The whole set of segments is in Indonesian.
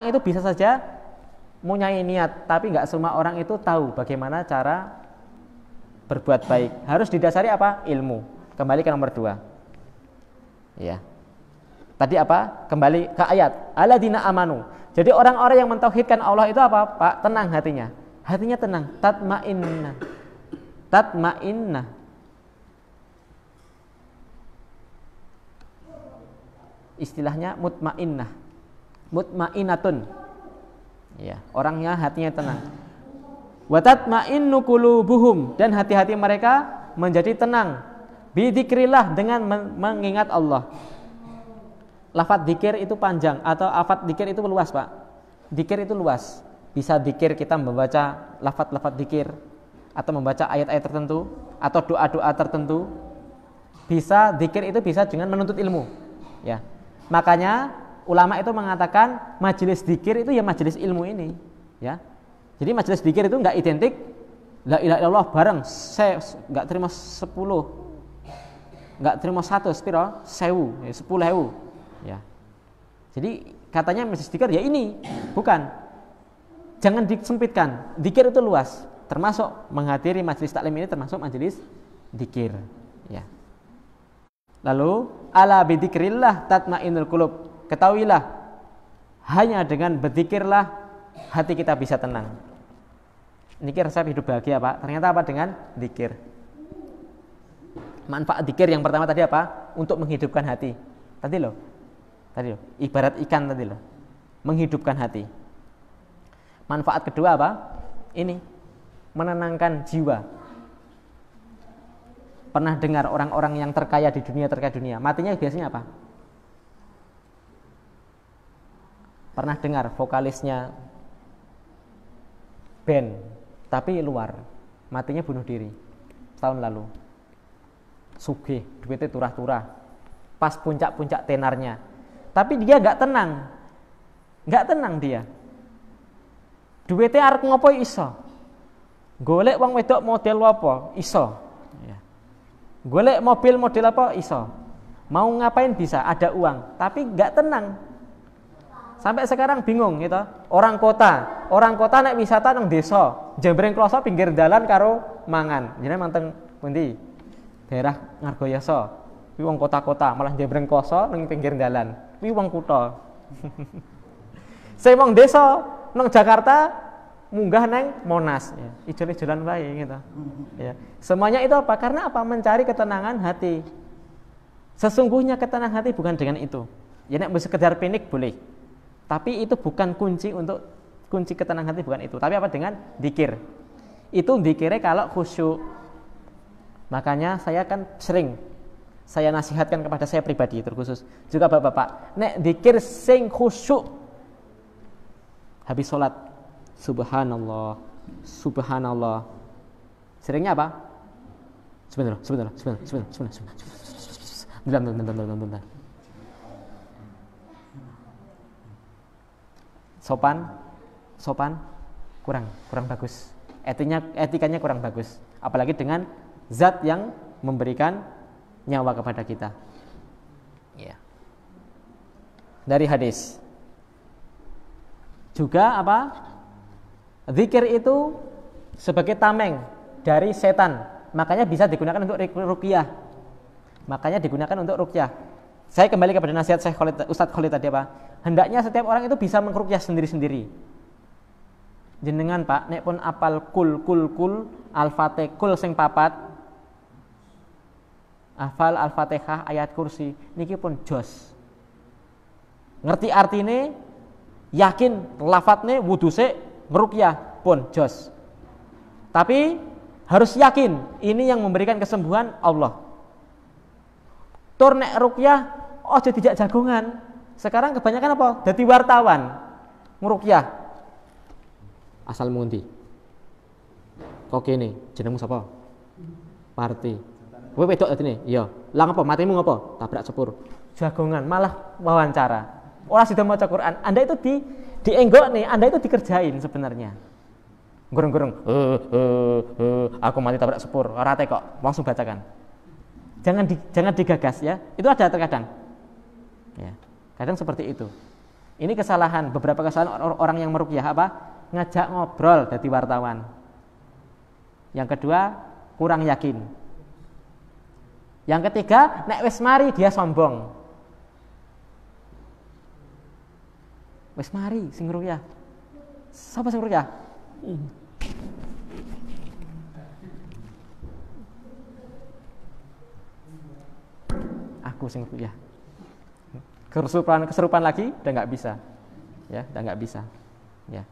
Itu bisa saja mempunyai niat, tapi nggak semua orang itu tahu bagaimana cara berbuat baik. Harus didasari apa? Ilmu. Kembali ke nomor 2. Ya. Tadi apa? Kembali ke ayat. Alladzina amanu. Jadi orang-orang yang mentauhidkan Allah itu apa? Pak, tenang hatinya. Hatinya tenang. Tatmainnah. Tatmainnah. Istilahnya mutmainnah. Mutmainatun. Ya, orangnya hatinya tenang. Wa tatmainnu qulubuhum, dan hati-hati mereka menjadi tenang. Bidzikrillah, dengan mengingat Allah. Lafaz dzikir itu panjang atau lafaz dzikir itu luas, Pak. Dzikir itu luas. Bisa dzikir kita membaca lafaz-lafaz dzikir atau membaca ayat-ayat tertentu atau doa-doa tertentu. Bisa dzikir itu bisa dengan menuntut ilmu. Ya. Makanya ulama itu mengatakan majelis dzikir itu ya majelis ilmu ini, ya. Jadi majelis dzikir itu enggak identik la ilaha illallah bareng saya enggak terima 10. Enggak terima 1 sepiro? 1000, 10.000, ya. Jadi katanya majelis dzikir ya ini, bukan. Jangan disempitkan. Dzikir itu luas, termasuk menghadiri majelis taklim ini termasuk majelis dzikir, ya. Lalu ala bidzikrillah tatmainnul qulub. Ketahuilah, hanya dengan berzikirlah hati kita bisa tenang. Ini resep hidup bahagia, Pak. Ternyata apa? Dengan zikir. Manfaat zikir yang pertama tadi apa? Untuk menghidupkan hati. Tadi loh. Ibarat ikan tadi loh. Menghidupkan hati. Manfaat kedua apa? Ini. Menenangkan jiwa. Pernah dengar orang-orang yang terkaya di dunia, matinya biasanya apa? Pernah dengar vokalisnya band tapi luar, matinya bunuh diri tahun lalu. Sugih, duitnya turah-turah, pas puncak-puncak tenarnya, tapi dia nggak tenang dia. Duitnya arep ngopo iso, golek wong wedok model apa iso, ya. Golek mobil model apa iso, mau ngapain bisa, ada uang, tapi nggak tenang. Sampai sekarang bingung gitu. Orang kota nek wisata nang desa, Jembreng Kloso pinggir dalan karo mangan. Jenenge manteng pundi? Daerah Ngargoyoso. Kuwi wong kota-kota, malah Jembreng Kloso nang pinggir dalan. Kuwi wong kutha. Sing wong desa nang Jakarta munggah nang Monas, ya. Ijol-ijolan wae gitu. Ya. Semuanya itu apa? Karena apa? Mencari ketenangan hati. Sesungguhnya ketenangan hati bukan dengan itu. Ya nek sekedar pinik boleh. Tapi itu bukan kunci ketenangan hati, bukan itu. Tapi apa? Dengan dzikir. Itu dzikirnya kalau khusyuk. Makanya saya kan sering saya nasihatkan kepada saya pribadi terkhusus juga bapak-bapak, nek dzikir sing khusyuk. Habis sholat subhanallah. Seringnya apa? Sebentar. Sopan kurang bagus. Etikanya kurang bagus. Apalagi dengan zat yang memberikan nyawa kepada kita. Ya. Dari hadis. Juga apa? Zikir itu sebagai tameng dari setan. Makanya bisa digunakan untuk ruqyah. Saya kembali kepada nasihat Ustadz Khalid tadi apa? Hendaknya setiap orang itu bisa mengruqyah sendiri-sendiri. Jenengan Pak, nek pun apal kul al-fatihah kul sing papat, hafal al-fatihah ayat kursi, niki pun jos. Ngerti artine, yakin lafadzne wudu sik ngruqyah pun jos. Tapi harus yakin ini yang memberikan kesembuhan Allah. Tur nek ruqyah ojo dijak jagongan. Sekarang kebanyakan apa? Dadi wartawan ngruqyah. Asal mundi. Kok kene jenengmu sapa? Parti. Kowe wedok tadine? Iya. Lah ngapa matimu ngapa? Tabrak sepur. Jagongan malah wawancara. Ora sida maca Quran. Anda itu dienggok nih, Anda itu dikerjain sebenarnya. Gurung-gurung. Aku mati tabrak sepur. Ora kok, langsung bacakan. Jangan digagas ya. Itu ada terkadang. Ya. Kadang seperti itu. Ini kesalahan, beberapa kesalahan orang yang meruqyah apa? Ngajak ngobrol jadi wartawan. Yang kedua, kurang yakin. Yang ketiga, nek wis mari dia sombong. Wis mari sing ruqyah. Sapa sing ruqyah? Aku sing ruqyah. Keserupan lagi udah nggak bisa. Ya, udah nggak bisa. Ya.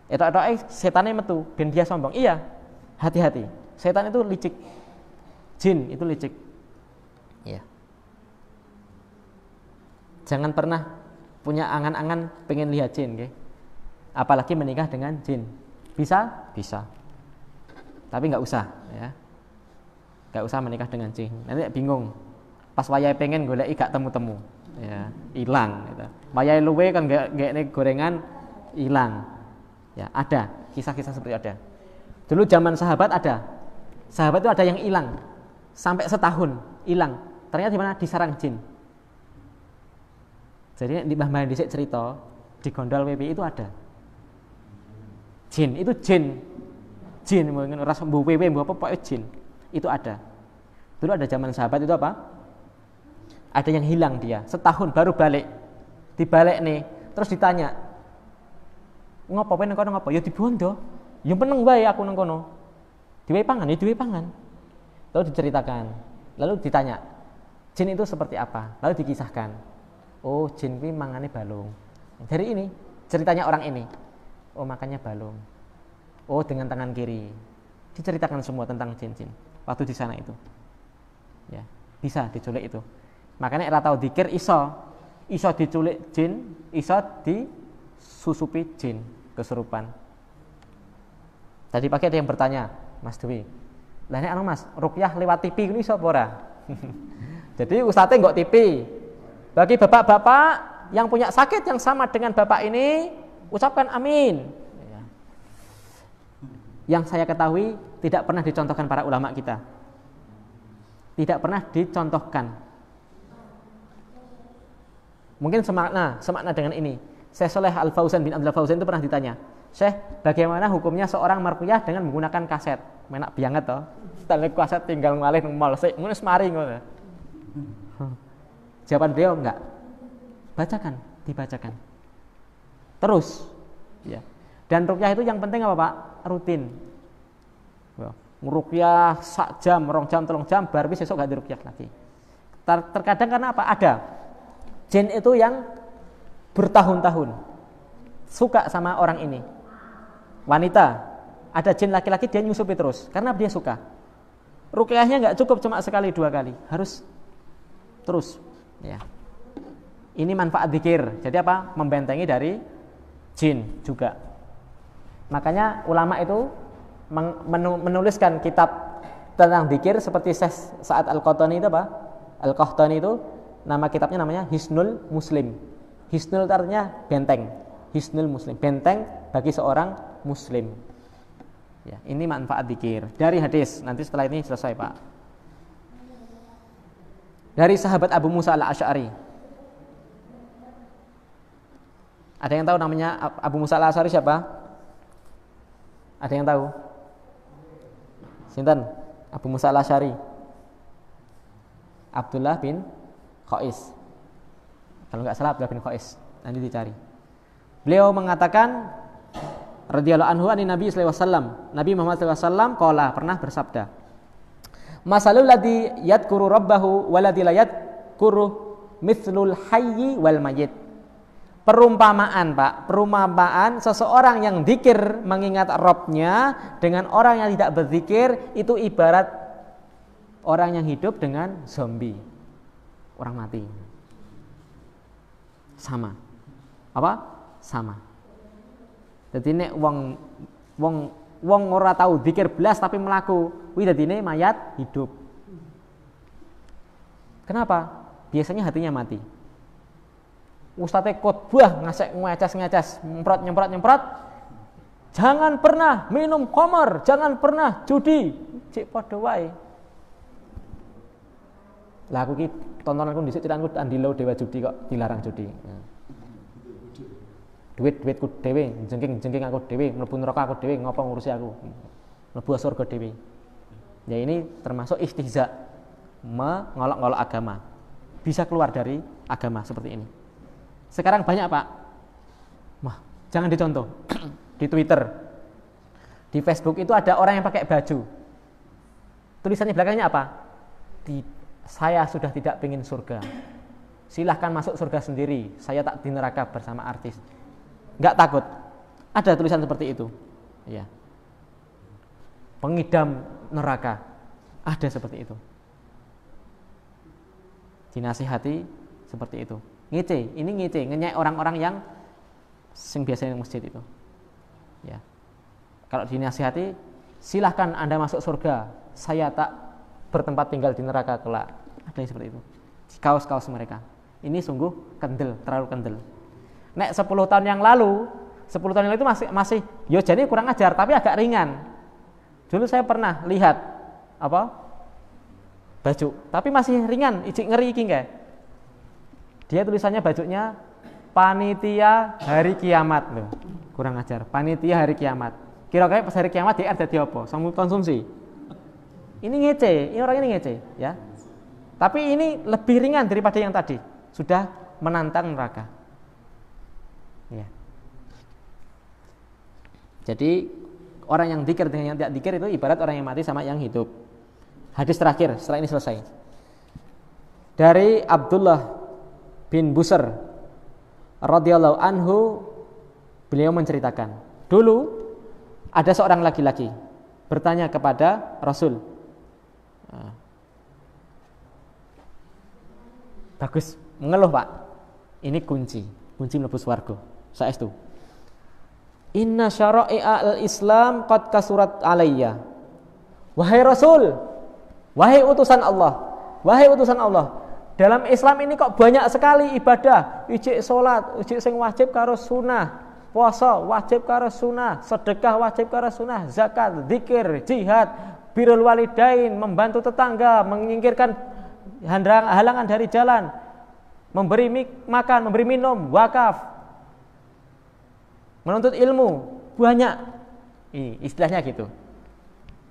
Etok-etok setannya metu, ben dia sombong. Iya. Hati-hati. Setan itu licik. Jin itu licik. Ya. Jangan pernah punya angan-angan pengen lihat jin, okay? Apalagi menikah dengan jin. Bisa? Bisa. Tapi nggak usah, ya. Nggak usah menikah dengan jin. Nanti bingung. Pas wayahe pengen goleki gak temu-temu. Ya, hilang gitu. Wayahe luwe kan gak gorengan hilang. Ya, ada kisah-kisah seperti ada. Dulu zaman sahabat ada. Sahabat itu ada yang hilang. Sampai setahun hilang. Ternyata di mana? Di sarang jin. Jadi di Mbah Dhisik cerita di Gondol WP itu ada jin, itu jin mungkin ras mbu WP mbu apa pokoknya jin itu ada. Dulu ada zaman sahabat itu apa? Ada yang hilang dia setahun baru balik, dibalik nih terus ditanya ngopo nang kono ngopo? Ya dibondo, ya meneng wae aku nang kono. Diwehi pangan ya diwehi pangan. Lalu diceritakan, lalu ditanya jin itu seperti apa? Lalu dikisahkan. Oh, jin kuwi mangane balung. Dari ini ceritanya orang ini. Oh, makannya balung. Oh, dengan tangan kiri. Diceritakan semua tentang jin-jin waktu di sana itu. Ya, bisa diculik itu. Makanya era tahu dzikir iso diculik jin, iso disusupi jin kesurupan. Tadi pagi ada yang bertanya, Mas Dewi. Lah nek anu Mas, ruqyah lewat TV ini iso apa ora? Jadi ustadznya enggak TV. Bagi bapak-bapak yang punya sakit yang sama dengan bapak ini, ucapkan amin. Yang saya ketahui tidak pernah dicontohkan para ulama kita. Tidak pernah dicontohkan. Mungkin semakna dengan ini. Syekh Shalih Al Fauzan bin Abdul Fauzan itu pernah ditanya, Syekh, bagaimana hukumnya seorang marqiyah dengan menggunakan kaset? Menak banget toh. Setelah kaset tinggal ngalih nang mall sik, ngono semari ngono. Jawaban beliau enggak. Dibacakan. Terus, ya. Dan ruqyah itu yang penting apa, Pak? Rutin. Ruqyah sak jam, 2 jam, 3 jam, baru besok enggak diruqyah lagi. Terkadang karena apa? Ada jin itu yang bertahun-tahun suka sama orang ini. Wanita, ada jin laki-laki dia nyusupi terus karena dia suka. Ruqyahnya enggak cukup cuma sekali 2 kali, harus terus. Ya. Ini manfaat dzikir. Jadi apa? Membentengi dari jin juga. Makanya ulama itu menuliskan kitab tentang dzikir seperti Syekh Sa'ad Al-Qahtani itu apa? Al-Qahtani itu nama kitabnya namanya Hisnul Muslim. Hisnul artinya benteng. Hisnul Muslim, benteng bagi seorang muslim. Ya, ini manfaat dzikir dari hadis. Nanti setelah ini selesai, Pak. Dari sahabat Abu Musa Al-Asy'ari. Ada yang tahu namanya Abu Musa Al-Asy'ari siapa? Ada yang tahu? Sinten? Abu Musa Al-Asy'ari. Abdullah bin Qais. Kalau enggak salah Abdullah bin Qais. Nanti dicari. Beliau mengatakan radhiyallahu anhu an Nabi sallallahu alaihi wasallam. Nabi Muhammad sallallahu alaihi wasallam qala pernah bersabda. Masalul ladzi yadhkuru rabbahu waladzi la yadhkuru mithlul hayyi wal mayyit. Perumpamaan, Pak, perumpamaan seseorang yang dzikir mengingat Rabbnya dengan orang yang tidak berzikir itu ibarat orang yang hidup dengan zombie. Orang mati. Sama. Apa? Sama. Jadi nek wong ora tahu dzikir blas tapi melaku, kuwi dadine mayat hidup. Kenapa? Biasanya hatinya mati. Ustadz khotbah ngeces, nyemprot. Jangan pernah minum khamar, jangan pernah judi. Cek padha wae. Lah aku ki tontonanku dhisik ceritanya Andilo Dewa Judi kok dilarang judi. duitku dhewe, jengking aku dhewe, mlebu neraka aku dhewe, ngopo ngurusi aku. Mlebu surga dhewe. Ya ini termasuk istihza, mengolok-olok agama. Bisa keluar dari agama seperti ini. Sekarang banyak Pak. Wah, jangan dicontoh. Di Twitter, di Facebook itu ada orang yang pakai baju. Tulisannya belakangnya apa? Saya sudah tidak ingin surga. Silahkan masuk surga sendiri. Saya tak di neraka bersama artis. Enggak takut. Ada tulisan seperti itu. Ya. Pengidam neraka. Ada seperti itu. Dinasihati seperti itu. Ini ngece, ngenyek orang-orang yang sing biasanya di masjid itu. Ya. Kalau dinasihati, silahkan Anda masuk surga. Saya tak bertempat tinggal di neraka kelak. Ada yang seperti itu. Kaos-kaos mereka. Ini sungguh kendel, terlalu kendel. Nek 10 tahun yang lalu itu masih yo jadi kurang ajar, tapi agak ringan. Dulu saya pernah lihat baju, tapi masih ringan, ijik ngeri iki nggak? Dia tulisannya bajunya panitia hari kiamat loh. Kurang ajar, panitia hari kiamat. Kira-kira pas hari kiamat dia ada di apa? Sama konsumsi. Ini ngece, ini orang ini ngece, ya. Tapi ini lebih ringan daripada yang tadi. Sudah menantang neraka. Ya. Jadi orang yang dzikir dengan yang tidak dzikir itu ibarat orang yang mati sama yang hidup. Hadis terakhir setelah ini selesai. Dari Abdullah bin Busr radhiyallahu anhu, beliau menceritakan, dulu ada seorang laki-laki bertanya kepada Rasul. Bagus, mengeluh Pak. Ini kunci mlebu swarga. Saestu. Inna syara'i'al Islam qad kasurat alayya. Wahai Rasul, wahai utusan Allah, dalam Islam ini kok banyak sekali ibadah, ijik salat, ijik sing wajib karo sunah, puasa wajib karo sunah, sedekah wajib karo sunah, zakat, zikir, jihad, birrul walidain, membantu tetangga, menyingkirkan halangan dari jalan, memberi makan, memberi minum, wakaf, menuntut ilmu, banyak. Ini istilahnya gitu.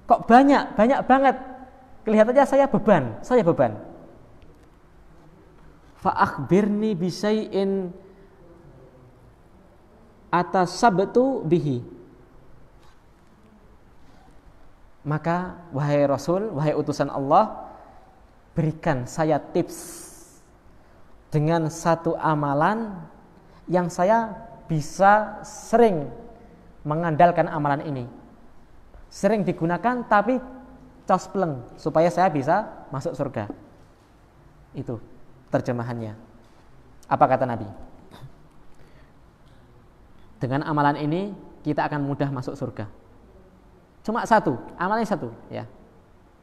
Kok banyak banget. Kelihatannya saya beban. Fa akhbirni bi syai'in atasabtu bihi. Maka wahai Rasul, wahai utusan Allah, berikan saya tips dengan satu amalan yang saya bisa sering mengandalkan amalan ini. Sering digunakan tapi cospleng supaya saya bisa masuk surga. Itu terjemahannya. Apa kata Nabi? Dengan amalan ini kita akan mudah masuk surga. Cuma satu, amalannya satu, ya.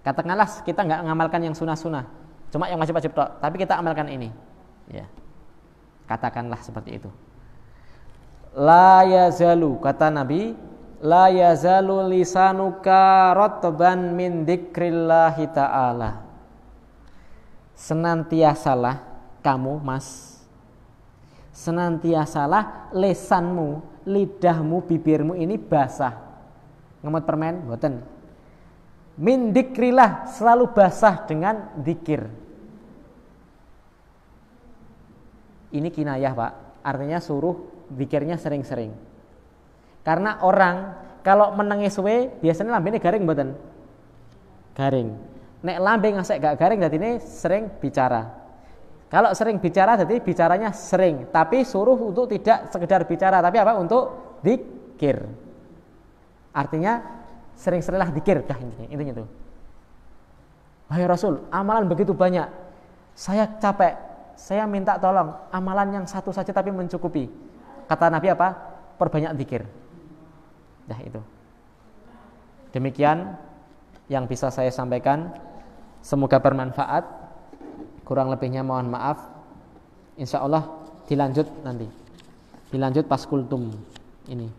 Katakanlah kita nggak mengamalkan yang sunah-sunah, cuma yang wajib-wajib tok, tapi kita amalkan ini, ya. Katakanlah seperti itu. La yazalu, kata Nabi, la yazalu lisanuka ratban min dzikrillahi ta'ala. Senantiasalah kamu, Mas, senantiasalah lesanmu, lidahmu, bibirmu ini basah. Ngemot permen, mboten. Min dzikrillah, selalu basah dengan zikir. Ini kinayah, Pak. Artinya suruh zikirnya sering-sering. Karena orang kalau menengi suwe biasanya lambene garing mboten? Garing. Nek lambe ngasek gak garing dadine sering bicara. Kalau sering bicara jadi bicaranya sering, tapi suruh untuk tidak sekedar bicara, tapi apa? Untuk zikir. Artinya sering-seringlah zikir, dah intinya itu. Wahai Rasul, amalan begitu banyak. Saya capek. Saya minta tolong amalan yang satu saja tapi mencukupi. Kata Nabi apa? Perbanyak zikir. Dah itu. Demikian yang bisa saya sampaikan. Semoga bermanfaat. Kurang lebihnya mohon maaf. Insya Allah dilanjut nanti. Dilanjut pas kultum ini.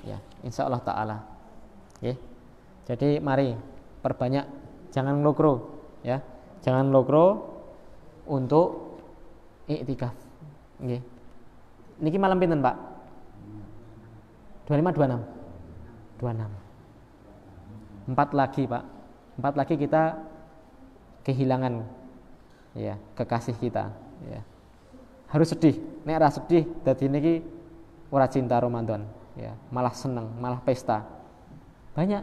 Ya, insya Allah Taala. Ya. Jadi mari perbanyak, jangan lokro, ya, jangan lokro untuk iktikaf. Nggih. Niki malam pinten, Pak? 25, 26. 26. 4 lagi, Pak. 4 lagi kita kehilangan ya, kekasih kita, ya. Harus sedih. Nek ora sedih dadi niki ora cinta Ramadan, ya. Malah seneng, malah pesta. Banyak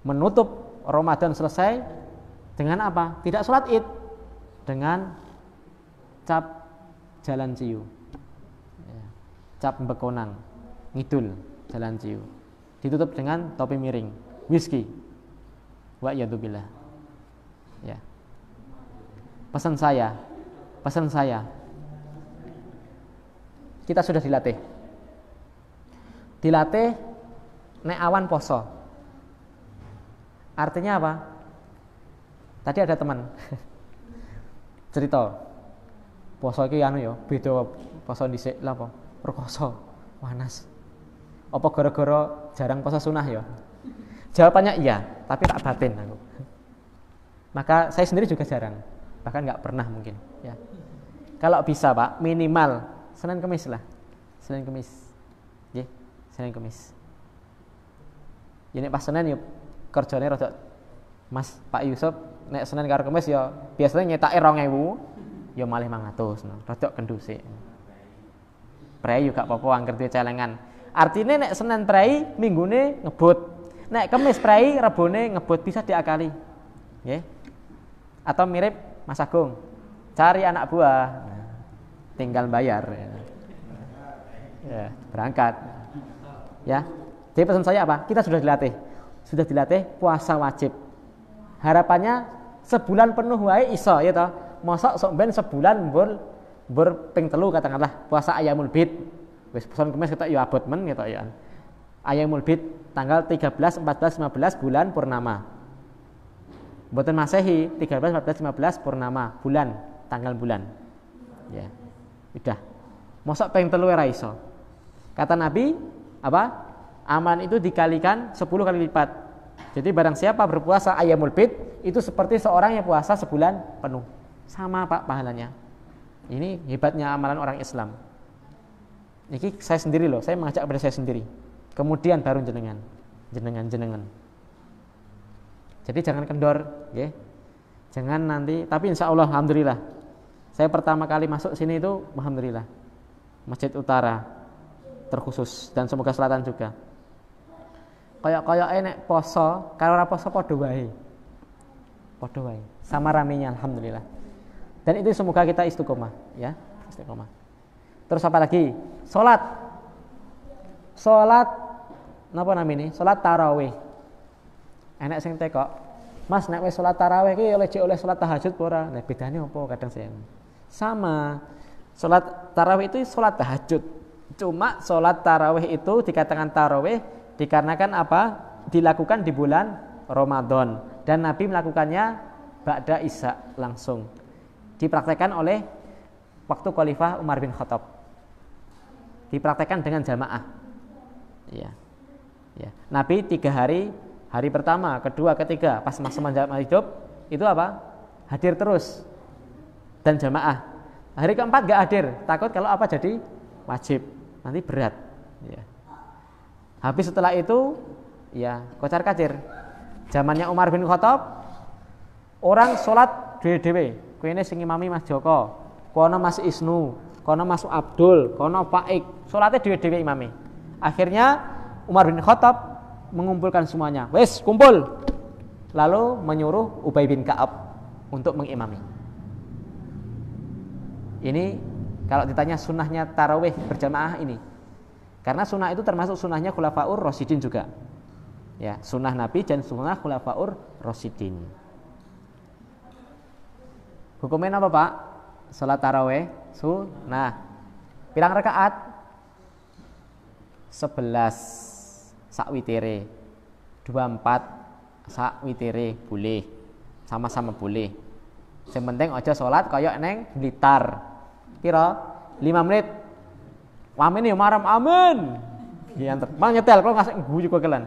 menutup Ramadan selesai dengan apa? Tidak sholat Id, dengan cap jalan ciu, ya. Cap bekonang ngidul jalan ciu, ditutup dengan topi miring, whisky, wa yadubillah, ya. Pesan saya, kita sudah dilatih nek awan poso. Artinya apa? Tadi ada teman cerita poso iki anu ya, beda poso dhisik lha apa? Rekoso, panas. Apa gara-gara jarang poso sunah ya? Jawabannya iya, tapi tak batin aku. Maka saya sendiri juga jarang, bahkan nggak pernah mungkin. Ya. Kalau bisa Pak, minimal Senin Kemis lah, Senin Kemis, ya, Senin Kemis. Jadi pas Senin yuk kerjanya rada Mas Pak Yusuf, nek Senin karo Kemis ya biasanya nyetake 2.000, ya malih 500, rada kendusik. Prei juga apa-apa angger duwe celengan. Artinya nek Senin prei, Minggune ngebut. Nek Kemis prei, Rebone ngebut, bisa diakali. Nggih. Atau mirip Mas Agung, cari anak buah, tinggal bayar. Ya, berangkat. Ya. Jadi pesan saya apa? Kita sudah dilatih puasa wajib. Harapannya sebulan penuh wae iso ya toh. Mosok sok ben sebulan mbur ping 3 katakanlah puasa Ayyamul Bid. Wis pesan Kemis ketok ya abot men ketok ya. Ayyamul Bid tanggal 13, 14, 15 bulan purnama. Mboten Masehi 13, 14, 15 purnama, bulan, tanggal bulan. Ya. Udah. Mosok ping 3 ora iso. Kata Nabi apa? Amalan itu dikalikan 10 kali lipat. Jadi barang siapa berpuasa Ayyamul Bid itu seperti seorang yang puasa sebulan penuh. Sama Pak pahalanya. Ini hebatnya amalan orang Islam. Ini saya sendiri loh, saya mengajak kepada saya sendiri. Kemudian baru jenengan. Jadi jangan kendor, ya. Jangan nanti, tapi insya Allah alhamdulillah. Saya pertama kali masuk sini itu alhamdulillah. Masjid Utara terkhusus dan semoga selatan juga. Kayak nek poso, kalau ora poso padha wae. Sama ramenya alhamdulillah. Dan itu semoga kita istiqomah, ya, istiqomah. Terus apa lagi? Salat napa namanya? Salat tarawih. Enak sing tekok, Mas nek wis salat tarawih iki oleh salat tahajud apa ora? Nah bedane apa kadang saya. Sama. Salat tarawih itu salat tahajud. Cuma salat tarawih itu dikatakan tarawih dikarenakan apa? Dilakukan di bulan Ramadan dan Nabi melakukannya ba'da Isya langsung. Dipraktekkan oleh waktu Khalifah Umar bin Khattab. Dipraktekkan dengan jamaah. Ya. Nabi 3 hari pertama, kedua, ketiga pas masa hidup itu apa? Hadir terus dan jamaah. Hari keempat gak hadir, takut kalau apa jadi wajib, nanti berat. Ya. Habis setelah itu, ya kocar kacir. Zamannya Umar bin Khattab, orang sholat dewe-dewe. Kuene sing imami Mas Joko, kono Mas Isnu, kono Mas Abdul, kono Pak Ik. Sholatnya dewe-dewe imami. Akhirnya Umar bin Khattab mengumpulkan semuanya. Wes kumpul. Lalu menyuruh Ubay bin Ka'ab untuk mengimami. Ini kalau ditanya sunnahnya tarawih berjamaah ini. Karena sunnah itu termasuk sunnahnya Khulafaur Rasyidin juga. Ya, sunnah Nabi dan sunnah Khulafaur Rasyidin. Hukumnya apa Pak? Salat tarawih sunnah. Pirang rakaat? 11 sak witere. 24 sak witere boleh. Sama-sama boleh. Yang penting aja salat kaya neng Blitar. Pira? 5 menit. Amin ya maram amin. Diantar. Mang nyetel kalau ngasih guyu kekelan.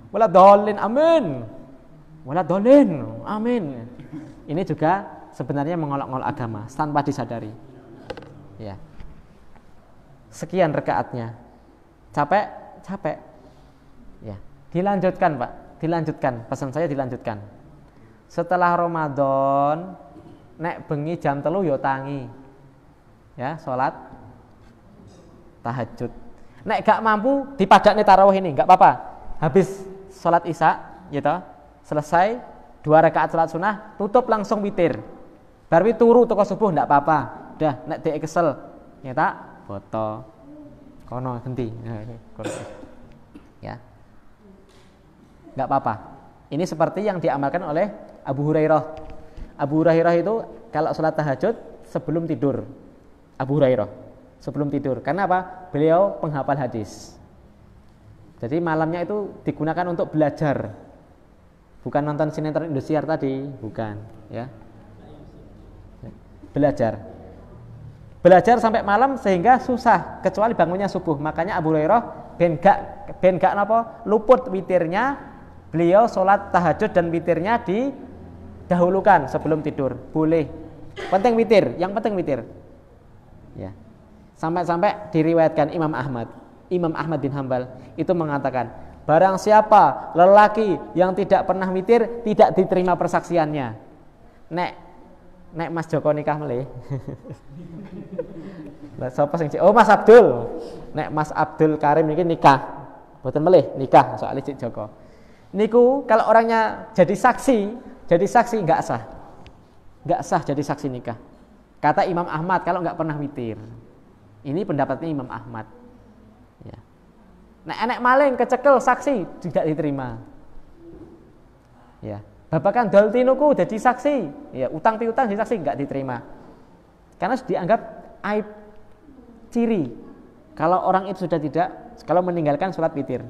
Wala dolin amin. Wala dolin amin. Ini juga sebenarnya mengolok-olok agama tanpa disadari. Ya. Sekian rakaatnya. Capek? Capek. Ya, dilanjutkan, Pak. Dilanjutkan. Pesan saya dilanjutkan. Setelah Ramadan, nek bengi jam 3 yo tangi. Ya, salat tahajud. Nek gak mampu dipadakne tarawih ini, gak apa-apa. Habis salat Isya, gitu. Selesai 2 rakaat salat sunah, tutup langsung witir. Bar wi turu teko subuh ndak apa-apa. Udah nek dhek kesel, nyetak foto. Kono henti. Ya. Enggak apa-apa. Ini seperti yang diamalkan oleh Abu Hurairah. Abu Hurairah itu kalau sholat tahajud sebelum tidur. Abu Hurairah sebelum tidur. Karena apa? Beliau penghafal hadis. Jadi malamnya itu digunakan untuk belajar. Bukan nonton sinetron Indosiar tadi, bukan, ya. Belajar sampai malam sehingga susah kecuali bangunnya subuh. Makanya Abu Hurairah ben gak napa luput witirnya, beliau sholat tahajud dan witirnya didahulukan sebelum tidur. Boleh. Penting witir, yang penting witir. Ya. Sampai-sampai diriwayatkan Imam Ahmad bin Hambal itu mengatakan, barang siapa lelaki yang tidak pernah witir tidak diterima persaksiannya. Nek Mas Joko nikah melih. Lah sapa sing oh Mas Abdul. Nek Mas Abdul Karim niki nikah. Mboten melih nikah soalnya Cik Joko. Niku kalau orangnya jadi saksi enggak sah. Enggak sah jadi saksi nikah. Kata Imam Ahmad kalau enggak pernah witir. Ini pendapatnya Imam Ahmad. Ya. Nek maling kecekel saksi tidak diterima. Ya. Babakan dol tinuku jadi saksi, ya utang piutang jadi saksi enggak diterima. Karena dianggap aib ciri. Kalau orang itu sudah tidak, kalau meninggalkan sholat witir.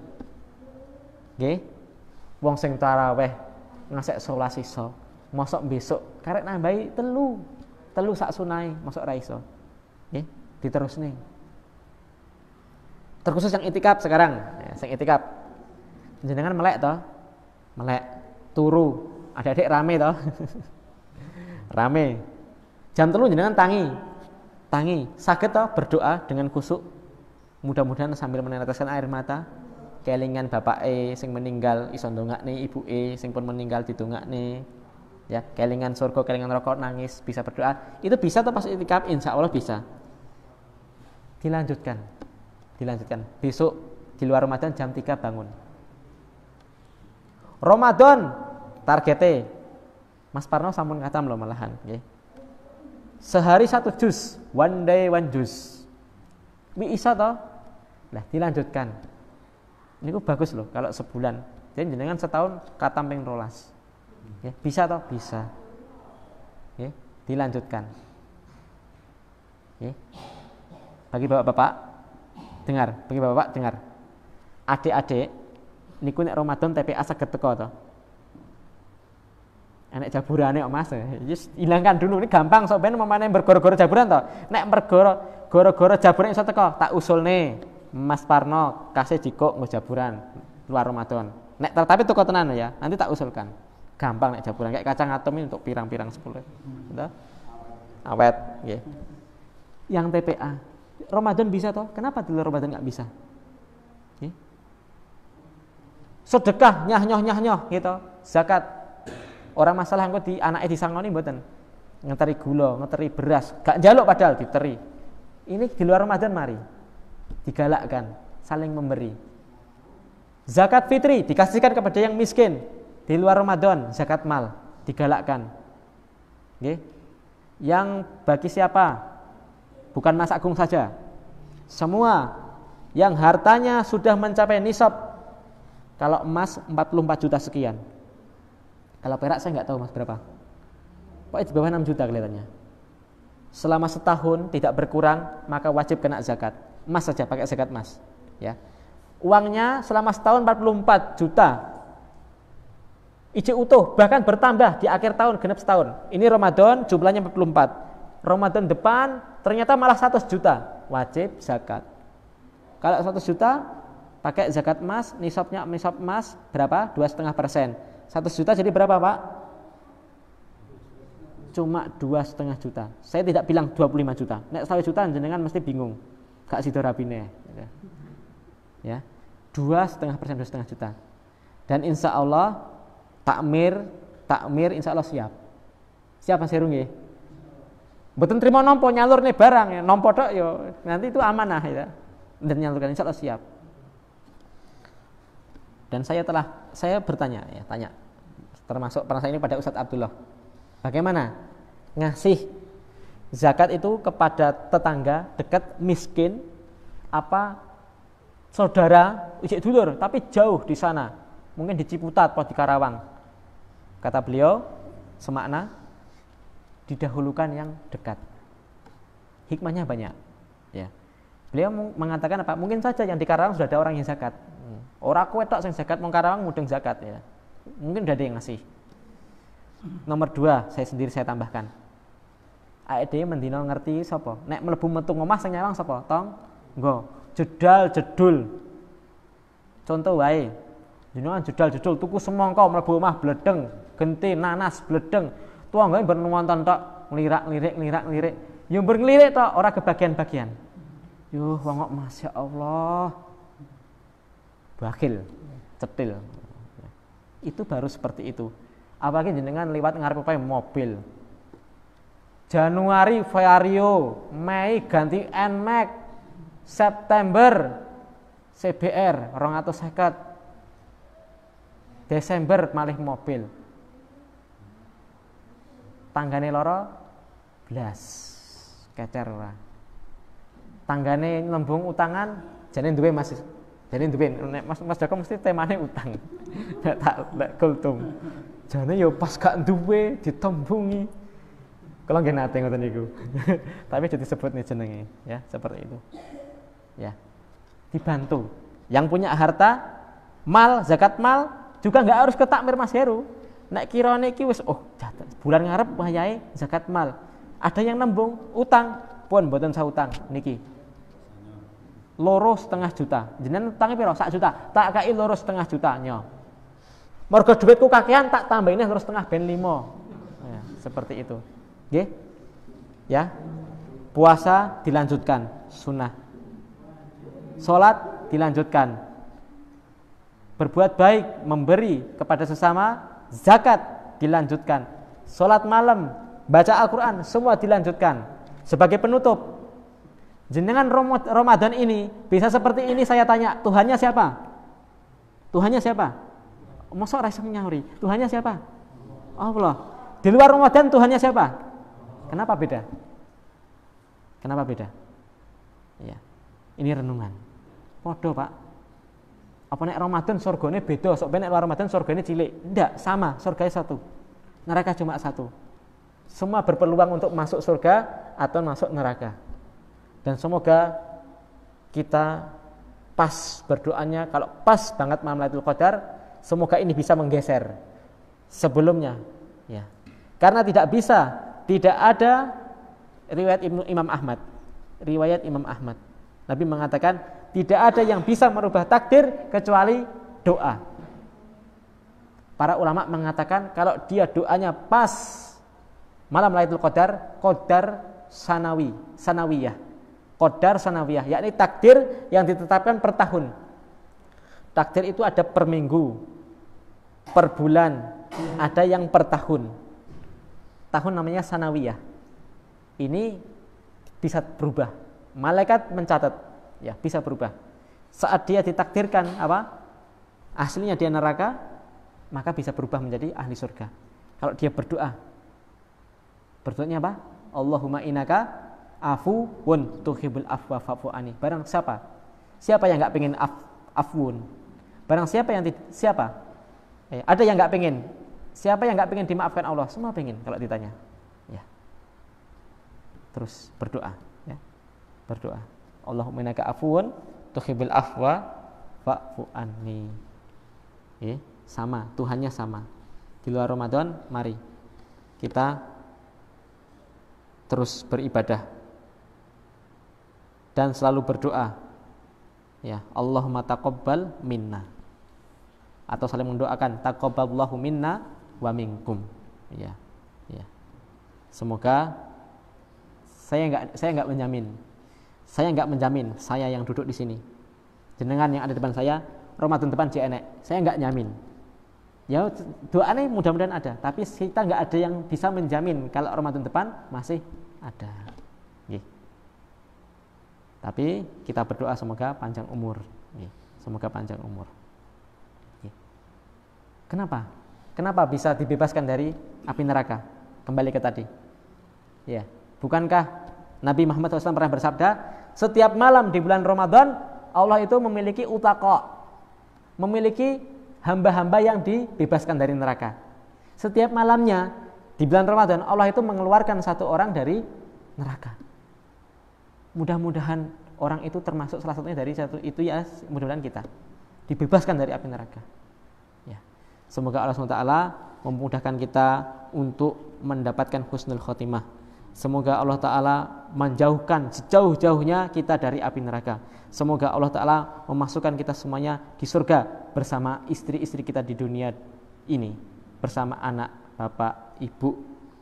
Nggih. Wong sing taraweh ngasek sholat iso, mosok besok karek nambahi telu sak sunai, mosok ra iso. Nggih, diterusne. Terkhusus yang itikaf sekarang, ya, sing itikaf. Jenengan melek toh? Melek turu, adik-adik rame toh. Rame. Jam 3 jenengan tangi. Saged toh berdoa dengan kusuk. Mudah-mudahan sambil meneteskan air mata, kelingan bapake sing meninggal iso ndongakne ibuke sing pun meninggal didongakne. Ya, kelingan surga, kelingan neraka nangis, bisa berdoa. Itu bisa toh pas itikaf, insyaallah bisa. Dilanjutkan. Besok di luar Ramadan jam 3 bangun. Ramadan targetnya Mas Parno sampun katam loh malahan nggih. Sehari 1 juz, one day 1 juz. Wi isa toh? Lah dilanjutkan. Niku bagus loh kalau sebulan. Jadi jenengan setahun katam ping 12. Ya, bisa toh? Bisa. Ya, dilanjutkan. Ya. Bagi bapak-bapak dengar. Adik-adik niku nek Ramadan TPA saged teko to. Enek jaburane kok Mas. Wis hilangkan dulu, ini gampang sok ben memane bergoro-goro jaburan to. Nek goro-goro jaburan iso teko, tak usulne Mas Parno kasih jiko nggo jaburan luar Ramadan. Nek tapi teko tenan ya, nanti tak usulkan. Gampang nek jaburan kayak kacang atom ini untuk pirang-pirang 10. Betul? Awet nggih. Yang TPA Ramadan bisa toh? Kenapa di luar Ramadan enggak bisa? Nggih. Sedekah nyah gitu. Zakat. Orang masalah engko di anake disangoni mboten. Ngeteri gula, ngeteri beras, gak njaluk padahal diteri. Ini di luar Ramadan mari. Digalakkan, saling memberi. Zakat fitri dikasihkan kepada yang miskin. Di luar Ramadan zakat mal digalakkan. Nggih. Yang bagi siapa? Bukan Mas Agung saja. Semua yang hartanya sudah mencapai nisab. Kalau emas 44 juta sekian. Kalau perak saya nggak tahu Mas berapa. Pokoknya di bawah 6 juta kelihatannya. Selama setahun tidak berkurang, maka wajib kena zakat. Emas saja, pakai zakat emas. Ya. Uangnya selama setahun 44 juta. Ijek utuh, bahkan bertambah di akhir tahun genep setahun. Ini Ramadan jumlahnya 44. Ramadan depan ternyata malah 100 juta. Wajib zakat. Kalau 100 juta pakai zakat emas, nisab emas berapa? 2,5%. 100 juta jadi berapa Pak? Cuma 2,5 juta. Saya tidak bilang 25 juta. Nek 1 juta jenengan mesti bingung. Gak sido rapine. Ya, 2,5%, 2,5 juta. Dan insya Allah takmir insya Allah siap. Siapa seru nggih? Mboten trimo nampa nyalur nih barang ya, nampa tok ya nanti itu amanah ya. Dan nyalurkan insya Allah siap. Dan saya bertanya ya, tanya termasuk pernah saya ini pada Ustadz Abdullah. Bagaimana ngasih zakat itu kepada tetangga dekat miskin apa saudara ijik dulur tapi jauh di sana, mungkin di Ciputat atau di Karawang. Kata beliau semakna didahulukan yang dekat. Hikmahnya banyak ya. Beliau mengatakan apa? Mungkin saja yang di Karawang sudah ada orang yang zakat. Ora kowe tok sing zakat mung Karawang mudeng zakat ya. Mungkin udah ada yang ngasih. Nomor 2, saya tambahkan. Ae mendino ngerti sapa? Nek mlebu metu omah sing nyawang sapa? Tonggo. Jedal-jedul. Contoh wae. Jenengan jedal-jedul tuku semangka mlebu omah bledeng, genti nanas bledeng. Tuanggae ben wonten tok nglirak-lirik. Yo mber nglirik tok ora kebagian-bagian. Yo wong kok masyaallah. Bakil, cetil. Itu baru seperti itu. Apalagi jenengan lewat ngarep mobil. Januari Vario, Mei ganti NMAX, September CBR 250, Desember malih mobil. Tanggane loro blas kecer ora. Tanggane nembung utangan jane duwe Mas. Jane duwe Mas Joko mesti temane utang. Nek tak kultum. Jane yo pas gak duwe ditembungi. Kalau nggih nate ngoten niku. Tapi jadi disebut nih jenenge ya, seperti itu. Ya. Dibantu. Yang punya harta, mal, zakat mal juga enggak harus ke takmir Mas Heru. Nek kirane iki wis bulan ngarep wayahe zakat mal. Ada yang nembung utang, pun mboten sautang niki. 2,5 juta. Jenengan utange piro? 1 juta. Tak kai 2,5 juta nyo. Mergo dhuwitku kakean tak tambahine 2,5 ben 5. Ya, seperti itu. Nggih? Ya. Puasa dilanjutkan, sunnah. Salat dilanjutkan. Berbuat baik, memberi kepada sesama, zakat dilanjutkan. Salat malam, baca Al-Qur'an, semua dilanjutkan. Sebagai penutup, jenengan Ramadan ini bisa seperti ini, saya tanya, Tuhannya siapa? Tuhannya siapa? Masa ora iso nyauri? Tuhannya siapa? Allah. Di luar Ramadan Tuhannya siapa? Kenapa beda? Kenapa beda? Ya. Ini renungan. Podo, Pak. Apa nek Ramadan surgane beda, sok ben nek luar Ramadan surgane cilik. Enggak, sama, surganya satu. Neraka cuma satu. Semua berpeluang untuk masuk surga atau masuk neraka. Dan semoga kita pas berdoanya, kalau pas banget malam Lailatul Qadar, semoga ini bisa menggeser sebelumnya ya. Karena tidak ada riwayat Imam Ahmad. Riwayat Imam Ahmad. Nabi mengatakan tidak ada yang bisa merubah takdir kecuali doa. Para ulama mengatakan kalau dia doanya pas malam Lailatul Qadar, qadar sanawiyah. Qadar sanawiyah, yakni takdir yang ditetapkan per tahun. Takdir itu ada per minggu, per bulan, ada yang per tahun. Tahun namanya sanawiyah. Ini bisa berubah. Malaikat mencatat, ya bisa berubah. Saat dia ditakdirkan apa? Aslinya dia neraka, maka bisa berubah menjadi ahli surga. Kalau dia berdoa, berdoanya apa? Allahumma innaka afuwun tuhibbul afwa fa'fu anni. Barang siapa yang enggak pengen afwun? Barang siapa yang ada yang enggak pengen? Siapa yang enggak pengen dimaafkan Allah? Semua pengen kalau ditanya. Ya. Terus berdoa, ya. Berdoa. Allahumma innaka afuwun tuhibbul afwa fa'fu anni. Sama, Tuhannya sama. Di luar Ramadan, mari kita terus beribadah dan selalu berdoa, ya Allahumma taqabbal minna, atau saling mendoakan taqabbalallahu minna wa minkum, ya. Semoga saya enggak menjamin saya yang duduk di sini, jenengan yang ada depan saya, Ramadan depan enek. Saya enggak nyamin. Ya doanya mudah-mudahan ada, tapi kita enggak ada yang bisa menjamin kalau Ramadan depan masih ada. Nggih. Tapi kita berdoa semoga panjang umur. Nggih. Semoga panjang umur. Nggih. Kenapa? Kenapa bisa dibebaskan dari api neraka? Kembali ke tadi. Ya, bukankah Nabi Muhammad SAW pernah bersabda, setiap malam di bulan Ramadan Allah itu memiliki utaqa, memiliki hamba-hamba yang dibebaskan dari neraka. Setiap malamnya di bulan Ramadan Allah itu mengeluarkan satu orang dari neraka. Mudah-mudahan orang itu termasuk salah satunya dari satu itu ya, mudah-mudahan kita dibebaskan dari api neraka. Ya. Semoga Allah SWT memudahkan kita untuk mendapatkan husnul khotimah. Semoga Allah Ta'ala menjauhkan sejauh-jauhnya kita dari api neraka. Semoga Allah Ta'ala memasukkan kita semuanya di surga bersama istri-istri kita di dunia ini, bersama anak, bapak, ibu,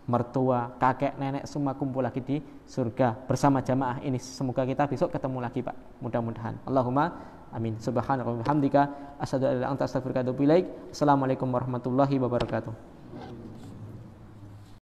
mertua, kakek, nenek, semua kumpul lagi di surga bersama jamaah ini. Semoga kita besok ketemu lagi, Pak. Mudah-mudahan. Allahumma amin. Subhanallah wa bihamdika asyhadu an la ilaha illa anta astaghfiruka wa atubu ilaik. Assalamualaikum warahmatullahi wabarakatuh.